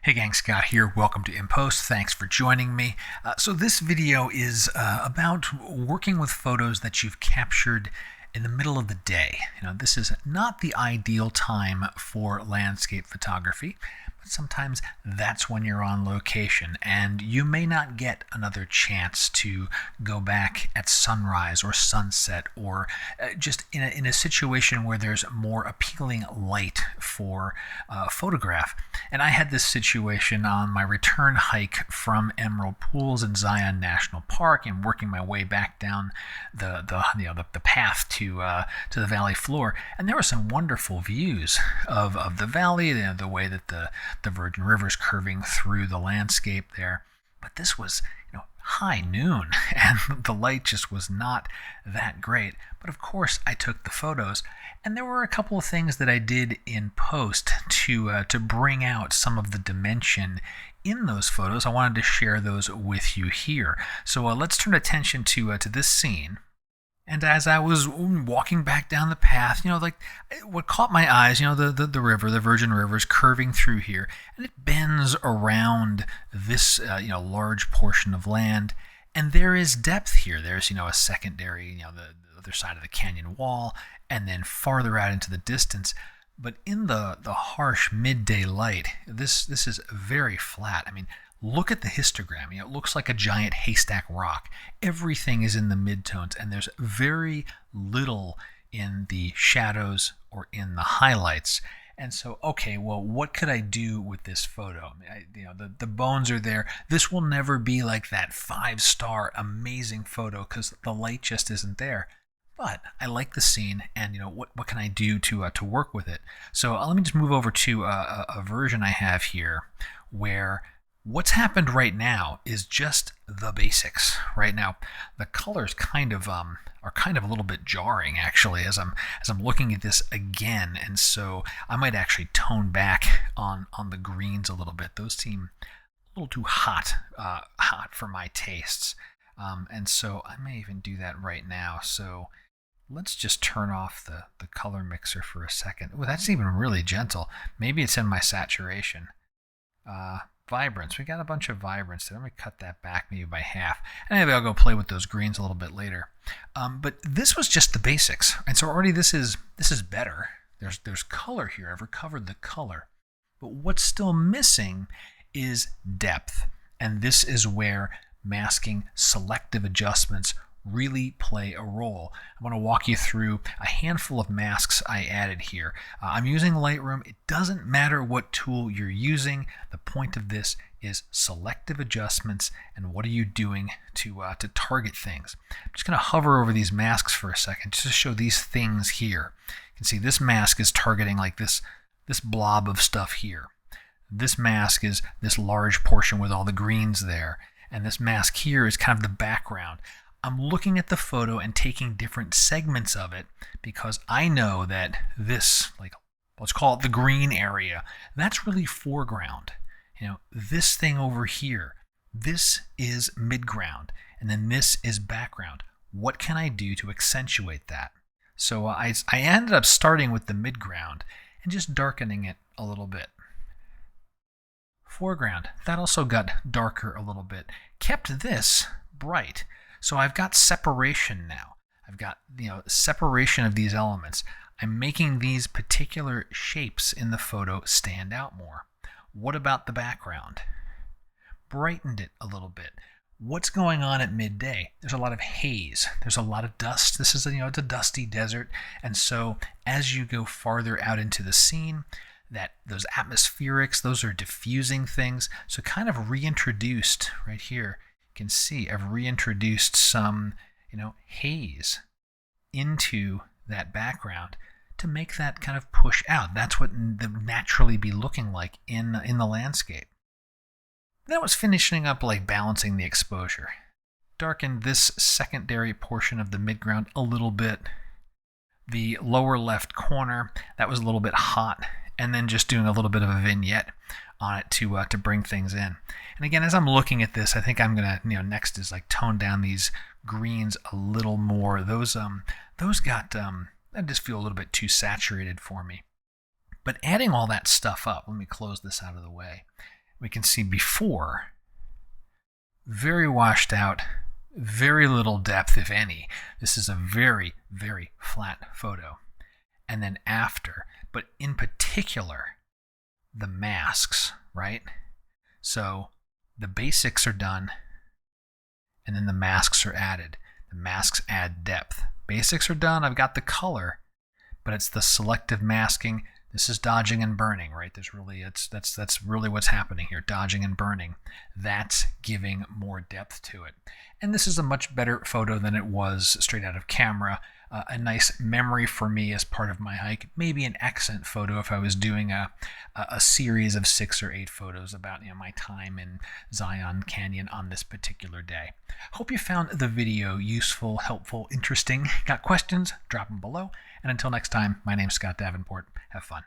Hey gang, Scott here. Welcome to InPost. Thanks for joining me. So this video is about working with photos that you've captured in the middle of the day. This is not the ideal time for landscape photography, but sometimes that's when you're on location and you may not get another chance to go back at sunrise or sunset or just in a situation where there's more appealing light for photograph. And I had this situation on my return hike from Emerald Pools in Zion National Park and working my way back down the path to the valley floor, and there were some wonderful views of the valley, the way that the Virgin River's curving through the landscape there. But this was high noon and the light just was not that great. But of course I took the photos, and there were a couple of things that I did in post to bring out some of the dimension in those photos. I wanted to share those with you here. So let's turn attention to this scene. And as I was walking back down the path, what caught my eyes, the river, the Virgin River is curving through here, and it bends around this, large portion of land. And there is depth here. There's, a secondary, the other side of the canyon wall, and then farther out into the distance. But in the harsh midday light, this is very flat. Look at the histogram. It looks like a giant haystack rock. Everything is in the midtones, and there's very little in the shadows or in the highlights. And so, okay, well, what could I do with this photo? The bones are there. This will never be like that 5-star amazing photo because the light just isn't there. But I like the scene, and what can I do to work with it? So let me just move over to a version I have here where what's happened right now is just the basics. Right now, the colors are kind of a little bit jarring actually as I'm looking at this again, and so I might actually tone back on the greens a little bit. Those seem a little too hot for my tastes, and so I may even do that right now. So let's just turn off the color mixer for a second. Oh, that's even really gentle. Maybe it's in my saturation. Vibrance. We got a bunch of vibrance. So let me cut that back maybe by half. And maybe I'll go play with those greens a little bit later. But this was just the basics. And so already this is better. There's color here. I've recovered the color. But what's still missing is depth. And this is where masking selective adjustments really play a role. I want to walk you through a handful of masks I added here. I'm using Lightroom. It doesn't matter what tool you're using. The point of this is selective adjustments and what are you doing to target things. I'm just going to hover over these masks for a second just to show these things here. You can see this mask is targeting like this blob of stuff here. This mask is this large portion with all the greens there. And this mask here is kind of the background. I'm looking at the photo and taking different segments of it because I know that this, let's call it the green area, that's really foreground. This thing over here, this is midground, and then this is background. What can I do to accentuate that? So I ended up starting with the midground and just darkening it a little bit. Foreground, that also got darker a little bit. Kept this bright. So I've got separation now. I've got separation of these elements. I'm making these particular shapes in the photo stand out more. What about the background? Brightened it a little bit. What's going on at midday? There's a lot of haze. There's a lot of dust. This is it's a dusty desert, and so as you go farther out into the scene, those atmospherics, those are diffusing things. So kind of reintroduced right here. You can see I've reintroduced some, haze into that background to make that kind of push out. That's what would naturally be looking like in the landscape. That was finishing up balancing the exposure. Darkened this secondary portion of the midground a little bit. The lower left corner, that was a little bit hot, and then just doing a little bit of a vignette on it to bring things in. And again, as I'm looking at this, I think I'm gonna next is tone down these greens a little more. Those got I just feel a little bit too saturated for me. But adding all that stuff up, let me close this out of the way. we can see before, very washed out, very little depth, if any. This is a very, very flat photo. And then after, but in particular, the masks, right? So the basics are done, and then the masks are added. The masks add depth. Basics are done, I've got the color, but it's the selective masking. This is dodging and burning, right? That's really what's happening here, dodging and burning. That's giving more depth to it. And this is a much better photo than it was straight out of camera. A nice memory for me as part of my hike. Maybe an accent photo if I was doing a series of 6 or 8 photos about my time in Zion Canyon on this particular day. Hope you found the video useful, helpful, interesting. Got questions? Drop them below. And until next time, my name's Scott Davenport. Have fun.